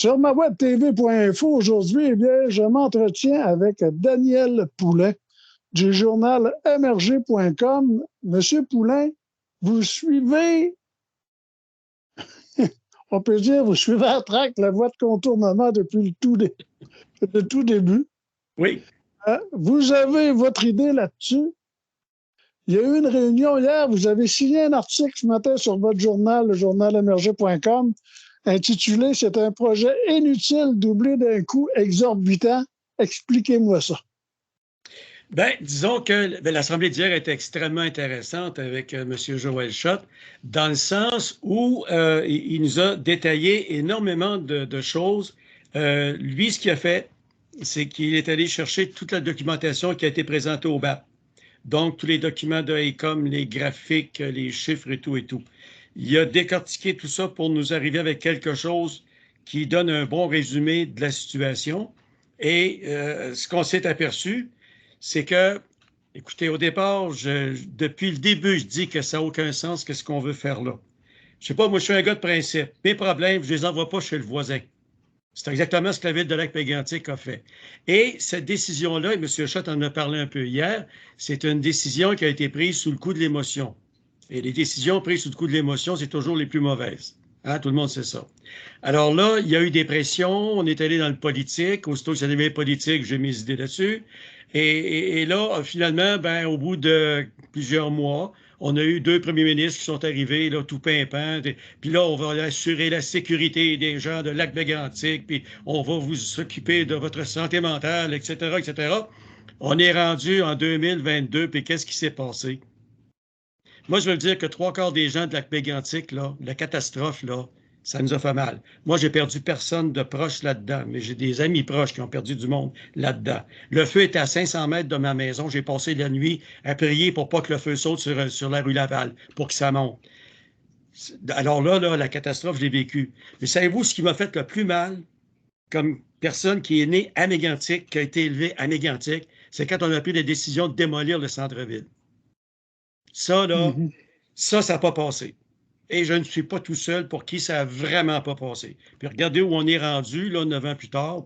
Sur ma web tv.info aujourd'hui, eh bien, je m'entretiens avec Daniel Poulain du journal mrg.com. Monsieur Poulain, vous suivez, on peut dire, vous suivez à trac la voie de contournement depuis le tout début. Oui. Vous avez votre idée là-dessus. Il y a eu une réunion hier, vous avez signé un article ce matin sur votre journal, le journal mrg.com, intitulé « C'est un projet inutile doublé d'un coût exorbitant ». Expliquez-moi ça. Bien, disons que l'Assemblée d'hier était extrêmement intéressante avec M. Joël Schott, dans le sens où il nous a détaillé énormément de choses. Lui, ce qu'il a fait, c'est qu'il est allé chercher toute la documentation qui a été présentée au BAP. Donc, tous les documents de AECOM, les graphiques, les chiffres et tout et tout. Il a décortiqué tout ça pour nous arriver avec quelque chose qui donne un bon résumé de la situation. Et ce qu'on s'est aperçu, c'est que, écoutez, au départ, depuis le début, je dis que ça n'a aucun sens, qu'est-ce qu'on veut faire là. Je sais pas, moi, je suis un gars de principe. Mes problèmes, je les envoie pas chez le voisin. C'est exactement ce que la ville de Lac-Mégantic a fait. Et cette décision-là, et M. Schott en a parlé un peu hier, c'est une décision qui a été prise sous le coup de l'émotion. Et les décisions prises sous le coup de l'émotion, c'est toujours les plus mauvaises. Hein? Tout le monde sait ça. Alors là, il y a eu des pressions, on est allé dans le politique. Aussitôt que ça devient politique, j'ai mes idées là-dessus. Et là, finalement, ben, au bout de plusieurs mois, on a eu 2 premiers ministres qui sont arrivés, là, tout pimpant. Puis là, on va assurer la sécurité des gens de Lac-Mégantic, puis on va vous occuper de votre santé mentale, etc., etc. On est rendu en 2022, puis qu'est-ce qui s'est passé? Moi, je veux dire que 3/4 des gens de Lac-Mégantic, là, la catastrophe, là, ça nous a fait mal. Moi, j'ai perdu personne de proche là-dedans, mais j'ai des amis proches qui ont perdu du monde là-dedans. Le feu était à 500 mètres de ma maison. J'ai passé la nuit à prier pour pas que le feu saute sur la rue Laval, pour que ça monte. Alors là, la catastrophe, je l'ai vécue. Mais savez-vous ce qui m'a fait le plus mal comme personne qui est née à Mégantic, qui a été élevée à Mégantic, c'est quand on a pris la décision de démolir le centre-ville. Ça, là, ça n'a pas passé. Et je ne suis pas tout seul pour qui ça n'a vraiment pas passé. Puis regardez où on est rendu, là, 9 ans plus tard.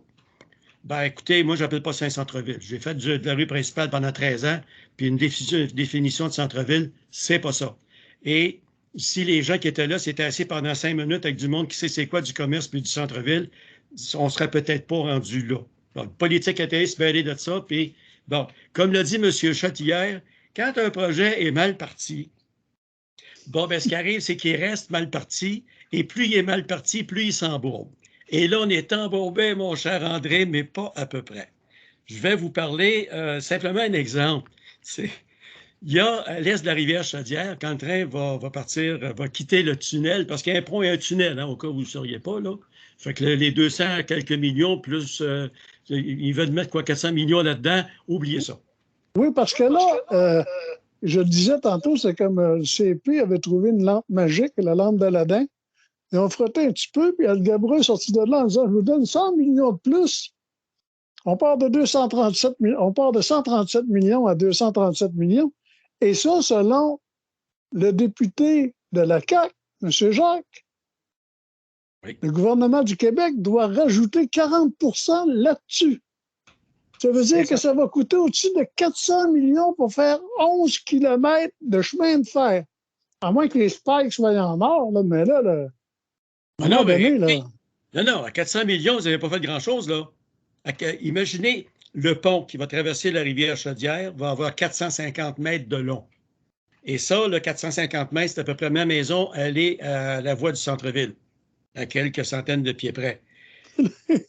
Ben écoutez, moi, je n'appelle pas ça un centre-ville. J'ai fait de la rue principale pendant 13 ans, puis une définition de centre-ville, c'est pas ça. Et si les gens qui étaient là s'étaient assis pendant 5 minutes avec du monde qui sait c'est quoi du commerce puis du centre-ville, on ne serait peut-être pas rendu là. Donc, le politique était se mêler de ça, puis bon, comme l'a dit M. Schott hier, quand un projet est mal parti, bon, ben, ce qui arrive, c'est qu'il reste mal parti, et plus il est mal parti, plus il s'embourbe. Et là, on est embourbé, mon cher André, mais pas à peu près. Je vais vous parler simplement un exemple. Il y a à l'est de la rivière Chaudière, quand le train va partir, va quitter le tunnel, parce qu'il y a un pont et un tunnel, hein, au cas où vous ne sauriez pas, là. Fait que les 200 quelques millions, plus, ils veulent mettre quoi, 400 millions là-dedans, oubliez ça. Oui, parce que là, je le disais tantôt, c'est comme le CP avait trouvé une lampe magique, la lampe d'Aladin. Ils ont frotté un petit peu, puis Al Gabra est sorti de là en disant « Je vous donne 100 millions de plus. » On part de 137 millions à 237 millions. Et ça, selon le député de la CAQ, M. Jacques, oui. Le gouvernement du Québec doit rajouter 40 % là-dessus. Ça veut dire que ça va coûter au-dessus de 400 millions pour faire 11 km de chemin de fer. À moins que les spikes soient en or, là, mais là, non, à 400 millions, vous n'avez pas fait grand-chose, là. Imaginez, le pont qui va traverser la rivière Chaudière va avoir 450 mètres de long. Et ça, le 450 mètres, c'est à peu près ma maison, elle est à la voie du centre-ville, à quelques centaines de pieds près.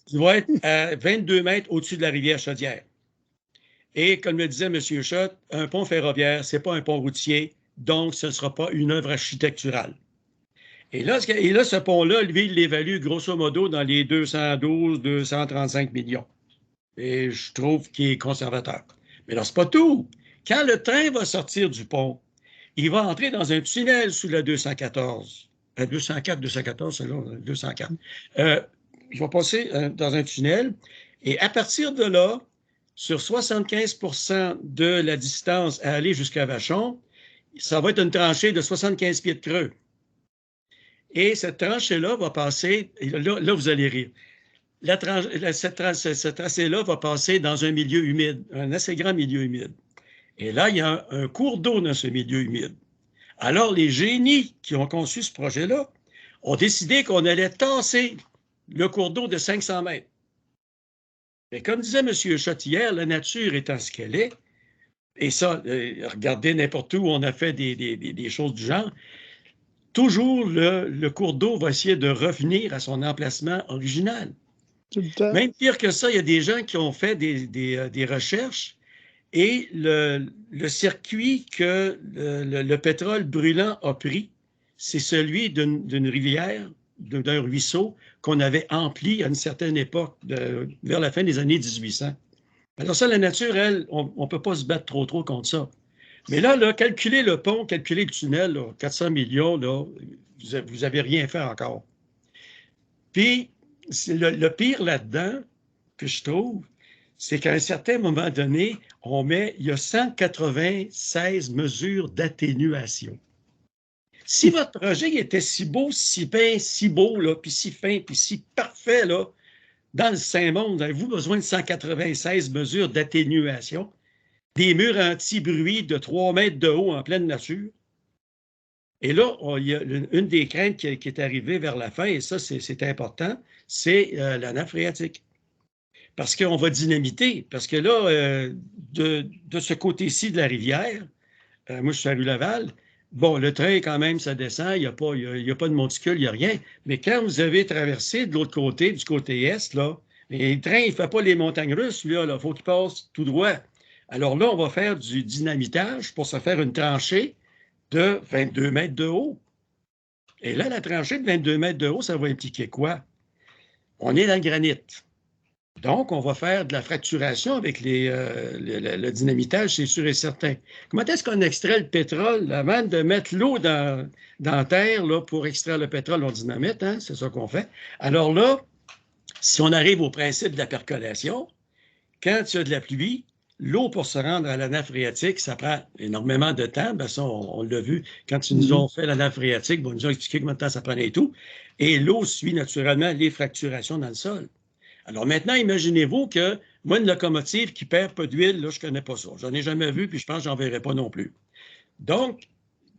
Il va être à 22 mètres au-dessus de la rivière Chaudière. Et comme le disait M. Schott, un pont ferroviaire, ce n'est pas un pont routier, donc ce ne sera pas une œuvre architecturale. Et là, ce pont-là, lui, il l'évalue grosso modo dans les 212, 235 millions. Et je trouve qu'il est conservateur. Mais là, ce n'est pas tout. Quand le train va sortir du pont, il va entrer dans un tunnel sous la 214. 204, 214, selon 204. Il va passer dans un tunnel. Et à partir de là, sur 75 % de la distance à aller jusqu'à Vachon, ça va être une tranchée de 75 pieds de creux. Et cette tranchée-là va passer, et là, vous allez rire, ce tracé-là va passer dans un milieu humide, un assez grand milieu humide. Et là, il y a un cours d'eau dans ce milieu humide. Alors, les génies qui ont conçu ce projet-là ont décidé qu'on allait tasser le cours d'eau de 500 mètres. Mais comme disait M. Schott hier, la nature étant ce qu'elle est, et ça, regardez n'importe où on a fait des choses du genre, toujours le cours d'eau va essayer de revenir à son emplacement original. Tout le temps. Même pire que ça, il y a des gens qui ont fait des recherches et le circuit que le pétrole brûlant a pris, c'est celui d'une rivière, d'un ruisseau qu'on avait empli à une certaine époque, vers la fin des années 1800. Alors ça, la nature, elle, on ne peut pas se battre trop contre ça. Mais là, calculer le pont, calculer le tunnel, là, 400 millions, là, vous n'avez rien fait encore. Puis, le pire là-dedans, que je trouve, c'est qu'à un certain moment donné, il y a 196 mesures d'atténuation. Si votre projet était si beau, si fin, si beau, là, puis si fin, puis si parfait, là, dans le Saint-Monde, avez-vous besoin de 196 mesures d'atténuation? Des murs anti-bruit de 3 mètres de haut en pleine nature? Et là, il y a une des craintes qui est arrivée vers la fin, et ça, c'est important, c'est la nappe phréatique. Parce qu'on va dynamiter. Parce que là, de ce côté-ci de la rivière, moi, je suis à rue Laval, bon, le train, quand même, ça descend, il n'y a pas de monticule, il n'y a rien. Mais quand vous avez traversé de l'autre côté, du côté est, là, le train, il ne fait pas les montagnes russes, là, il faut qu'il passe tout droit. Alors là, on va faire du dynamitage pour se faire une tranchée de 22 mètres de haut. Et là, la tranchée de 22 mètres de haut, ça va impliquer quoi? On est dans le granit. Donc, on va faire de la fracturation avec le dynamitage, c'est sûr et certain. Comment est-ce qu'on extrait le pétrole avant de mettre l'eau dans la terre là, pour extraire le pétrole? On dynamite, hein? C'est ça qu'on fait. Alors là, si on arrive au principe de la percolation, quand il y a de la pluie, l'eau pour se rendre à la nappe phréatique, ça prend énormément de temps. Ben ça, on l'a vu quand ils nous ont fait la nappe phréatique, bon, ils nous ont expliqué combien de temps ça prenait et tout. Et l'eau suit naturellement les fracturations dans le sol. Alors maintenant, imaginez-vous que moi, une locomotive qui perd pas d'huile, là, je ne connais pas ça. Je n'en ai jamais vu, puis je pense que je n'en verrai pas non plus. Donc,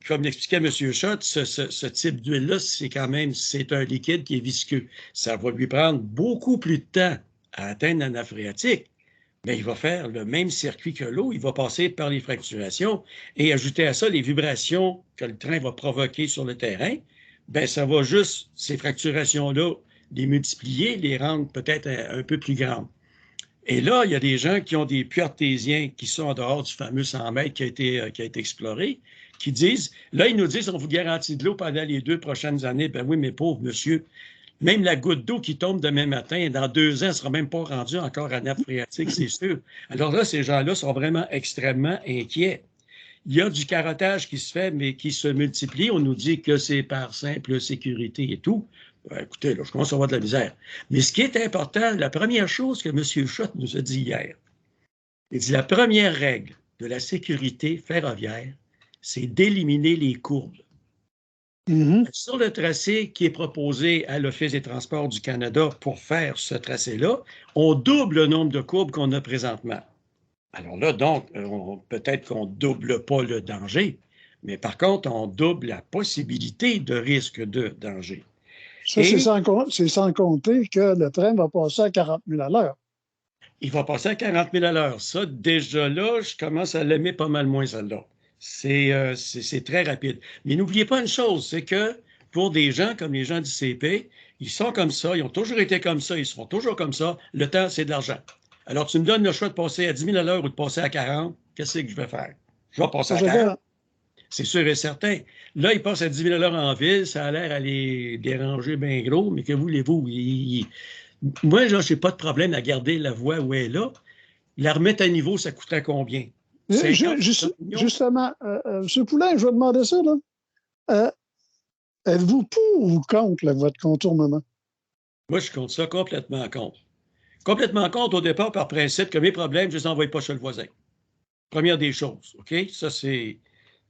comme l'expliquait M. Schott, ce type d'huile-là, c'est un liquide qui est visqueux. Ça va lui prendre beaucoup plus de temps à atteindre la nappe phréatique, mais il va faire le même circuit que l'eau. Il va passer par les fracturations et ajouter à ça les vibrations que le train va provoquer sur le terrain. Bien, ça va juste, ces fracturations-là, les multiplier, les rendre peut-être un peu plus grandes. Et là, il y a des gens qui ont des puits artésiens qui sont en dehors du fameux 100 mètres qui a été exploré, qui disent, là, ils nous disent, on vous garantit de l'eau pendant les 2 prochaines années. Ben oui, mais pauvre monsieur, même la goutte d'eau qui tombe demain matin, dans 2 ans, ne sera même pas rendue encore à nappe phréatique, c'est sûr. Alors là, ces gens-là sont vraiment extrêmement inquiets. Il y a du carottage qui se fait, mais qui se multiplie. On nous dit que c'est par simple sécurité et tout. Ben, écoutez, là, je commence à avoir de la misère. Mais ce qui est important, la première chose que M. Schott nous a dit hier, il dit la première règle de la sécurité ferroviaire, c'est d'éliminer les courbes. Sur le tracé qui est proposé à l'Office des transports du Canada pour faire ce tracé-là, on double le nombre de courbes qu'on a présentement. Alors là, donc, peut-être qu'on ne double pas le danger, mais par contre, on double la possibilité de risque de danger. Ça, c'est sans compter que le train va passer à 40 000 à l'heure. Il va passer à 40 000 à l'heure. Ça, déjà là, je commence à l'aimer pas mal moins, celle-là. C'est très rapide. Mais n'oubliez pas une chose, c'est que pour des gens comme les gens du CP, ils sont comme ça, ils ont toujours été comme ça, ils seront toujours comme ça. Le temps, c'est de l'argent. Alors, tu me donnes le choix de passer à 10 000 à l'heure ou de passer à 40, qu'est-ce que je vais faire? Je vais passer à 40. C'est sûr et certain. Là, il passe à 10 000 à l'heure en ville, ça a l'air à les déranger bien gros, mais que voulez-vous? Moi, je n'ai pas de problème à garder la voie où elle est là. La remettre à niveau, ça coûterait combien? Justement, M. Poulain, je vais demander ça. Êtes-vous pour ou contre votre contournement? Moi, je compte ça complètement contre. Complètement contre au départ par principe que mes problèmes, je ne les envoie pas chez le voisin. Première des choses, OK? Ça, c'est...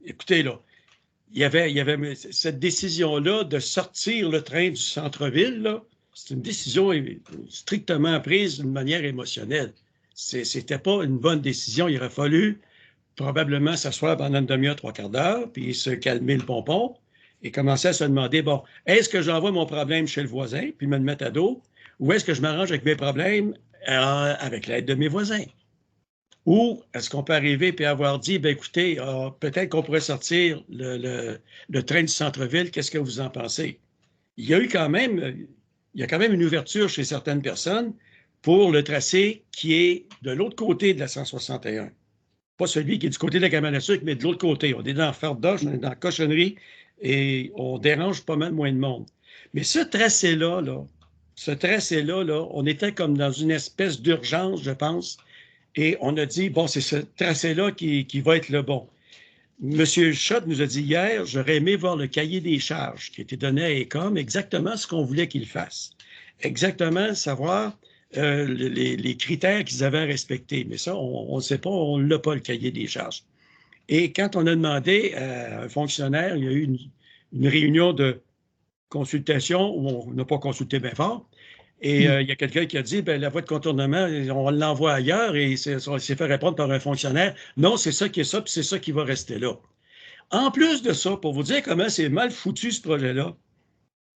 Écoutez, là, il y avait cette décision-là de sortir le train du centre-ville, là. C'est une décision strictement prise d'une manière émotionnelle. C'était pas une bonne décision. Il aurait fallu probablement s'asseoir pendant une demi-heure, trois quarts d'heure, puis se calmer le pompon et commencer à se demander, bon, est-ce que j'envoie mon problème chez le voisin, puis me le mettre à dos, ou est-ce que je m'arrange avec mes problèmes avec l'aide de mes voisins? Ou est-ce qu'on peut arriver et avoir dit, ben écoutez, peut-être qu'on pourrait sortir le train du centre-ville, qu'est-ce que vous en pensez? Il y a quand même une ouverture chez certaines personnes pour le tracé qui est de l'autre côté de la 161. Pas celui qui est du côté de la cabane à sucre, mais de l'autre côté. On est dans Fardoche, on est dans la cochonnerie et on dérange pas mal moins de monde. Mais ce tracé-là, on était comme dans une espèce d'urgence, je pense, et on a dit, bon, c'est ce tracé-là qui va être le bon. M. Schott nous a dit hier, j'aurais aimé voir le cahier des charges qui a été donné à ECOM, exactement ce qu'on voulait qu'il fasse. Exactement savoir les critères qu'ils avaient à respecter. Mais ça, on ne sait pas, on ne l'a pas, le cahier des charges. Et quand on a demandé à un fonctionnaire, il y a eu une réunion de consultation où on n'a pas consulté bien fort. Et il y a quelqu'un qui a dit, ben, la voie de contournement, on l'envoie ailleurs et on s'est fait répondre par un fonctionnaire. Non, c'est ça qui est ça, puis c'est ça qui va rester là. En plus de ça, pour vous dire comment c'est mal foutu ce projet-là,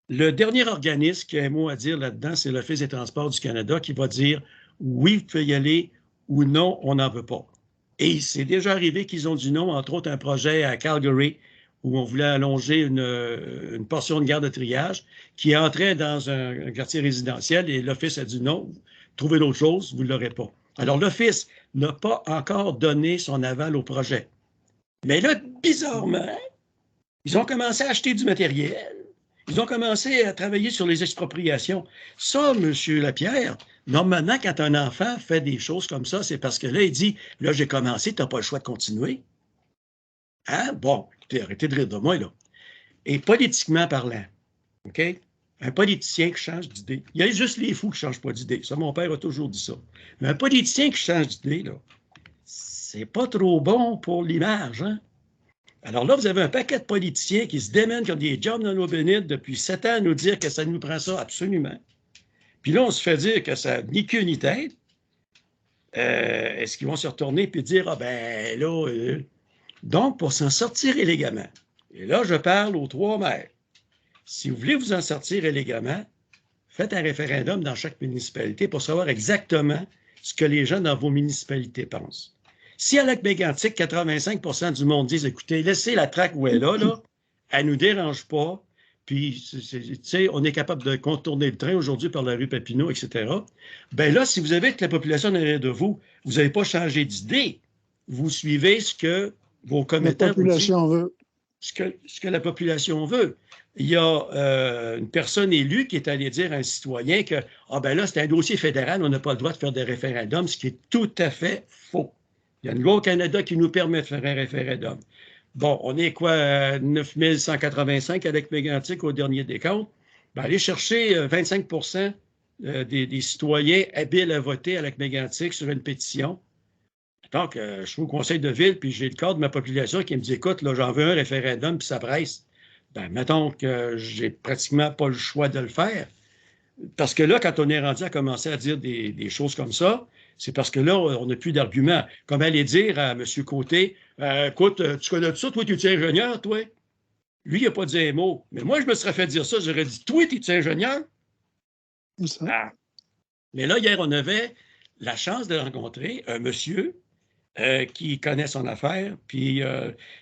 le dernier organisme qui a un mot à dire là-dedans, c'est l'Office des transports du Canada qui va dire oui, vous pouvez y aller ou non, on n'en veut pas. Et c'est déjà arrivé qu'ils ont dit non, entre autres un projet à Calgary où on voulait allonger une portion de gare de triage qui entrait dans un quartier résidentiel et l'Office a dit non, trouvez d'autres choses, vous ne l'aurez pas. Alors l'Office n'a pas encore donné son aval au projet. Mais là, bizarrement, ils ont commencé à acheter du matériel. Ils ont commencé à travailler sur les expropriations. Ça, M. Lapierre, normalement, quand un enfant fait des choses comme ça, c'est parce que là, il dit, là, j'ai commencé, tu n'as pas le choix de continuer. Hein? Bon, écoutez, arrêtez de rire de moi, là. Et politiquement parlant, OK? Un politicien qui change d'idée, il y a juste les fous qui ne changent pas d'idée. Ça, mon père a toujours dit ça. Mais un politicien qui change d'idée, là, c'est pas trop bon pour l'image, hein? Alors là, vous avez un paquet de politiciens qui se démènent comme des jobs dans l'eau bénite depuis 7 ans à nous dire que ça nous prend ça absolument. Puis là, on se fait dire que ça n'a ni queue ni tête. Est-ce qu'ils vont se retourner et dire, ah ben là... Donc, pour s'en sortir élégamment, et là, je parle aux trois maires. Si vous voulez vous en sortir élégamment, faites un référendum dans chaque municipalité pour savoir exactement ce que les gens dans vos municipalités pensent. Si à Lac-Mégantic, 85% du monde disent, écoutez, laissez la traque où elle est là, elle ne nous dérange pas, puis, tu sais, on est capable de contourner le train aujourd'hui par la rue Papineau, etc. Bien là, si vous avez que la population derrière de vous, vous n'avez pas changé d'idée. Vous suivez ce que vos commettants vous disent, ce que la population veut. Il y a une personne élue qui est allée dire à un citoyen que, ah ben là, c'est un dossier fédéral, on n'a pas le droit de faire des référendums, ce qui est tout à fait faux. Il y a une loi au Canada qui nous permet de faire un référendum. Bon, on est quoi, 9185 avec Mégantic au dernier décompte? Ben, allez chercher 25% des citoyens habiles à voter avec Mégantic sur une pétition. Donc, je suis au conseil de ville, puis j'ai le cadre de ma population qui me dit, écoute, là, j'en veux un référendum, puis ça presse. Ben, mettons que j'ai pratiquement pas le choix de le faire. Parce que là, quand on est rendu à commencer à dire des choses comme ça, c'est parce que là, on n'a plus d'arguments. Comme aller dire à M. Côté, écoute, tu connais tout ça, toi, tu es ingénieur, toi? Lui, il n'a pas dit un mot. Mais moi, je me serais fait dire ça, j'aurais dit, toi, tu es ingénieur? Ah. Mais là, hier, on avait la chance de rencontrer un monsieur qui connaît son affaire. Puis,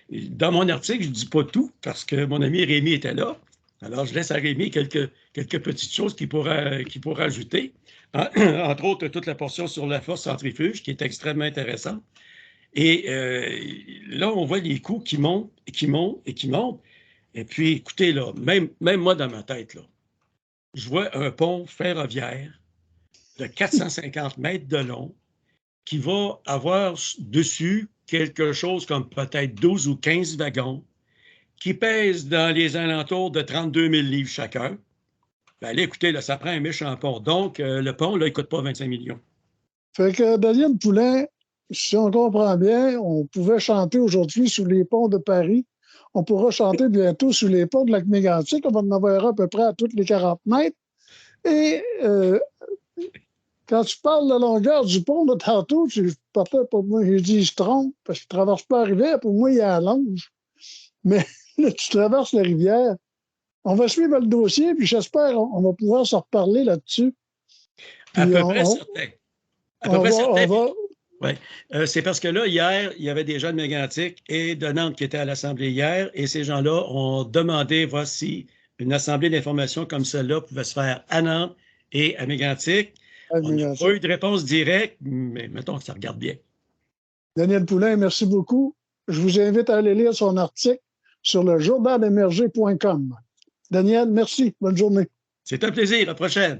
dans mon article, je ne dis pas tout parce que mon ami Rémi était là. Alors, je laisse à Rémi quelques petites choses qu'il pourra ajouter. Entre autres, toute la portion sur la force centrifuge, qui est extrêmement intéressante. Et là, on voit les coûts qui montent et qui montent et qui montent. Et puis, écoutez, là, même moi, dans ma tête, là, je vois un pont ferroviaire de 450 mètres de long qui va avoir dessus quelque chose comme peut-être 12 ou 15 wagons qui pèsent dans les alentours de 32 000 livres chacun. Ben là, écoutez, là, ça prend un méchant pont. Donc, le pont, là, il ne coûte pas 25 millions. Fait que, Daniel Poulain, si on comprend bien, on pouvait chanter aujourd'hui sous les ponts de Paris. On pourra chanter bientôt sous les ponts de Lac-Mégantic. On va en avoir à peu près à toutes les 40 mètres. Et quand tu parles de la longueur du pont, là, tantôt, tu partais pour moi, j'ai dit, je trompe, parce que je ne traverse pas la rivière, pour moi, il y a la longe. Mais là, tu traverses la rivière. On va suivre le dossier, puis j'espère qu'on va pouvoir se reparler là-dessus. À Puis peu près certain. À peu on près va, certain. on va, Oui. C'est parce que là, hier, il y avait des gens de Mégantic et de Nantes qui étaient à l'Assemblée hier, et ces gens-là ont demandé voir si une assemblée d'information comme celle-là pouvait se faire à Nantes et à Mégantic. On n'a pas eu de réponse directe, mais mettons que ça regarde bien. Daniel Poulain, merci beaucoup. Je vous invite à aller lire son article sur le journalemergé.com. Daniel, merci. Bonne journée. C'est un plaisir. À la prochaine.